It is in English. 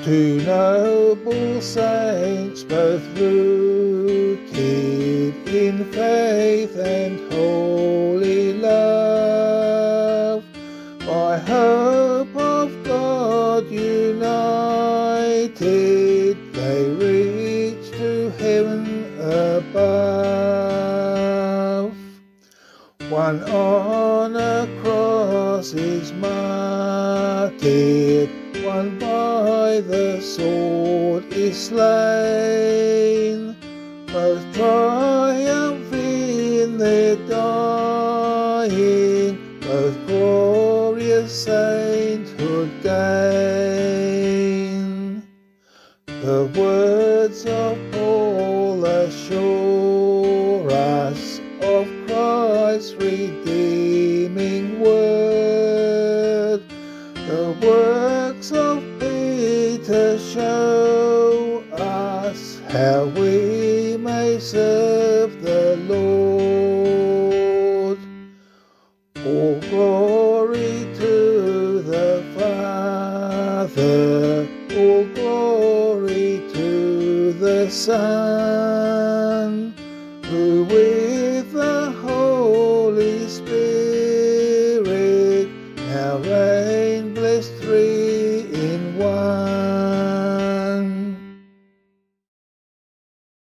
Two noble saints, both rooted in faith and holy love, by hope of God united, they reach to heaven above. One on a cross is martyred, one by the sword is slain, both triumph in their dying, both glorious sainthood gain. The words of Paul assure us of Christ's redeeming word. The works of Peter show us how we may serve the Lord. All glory to the Father, all glory to the Son,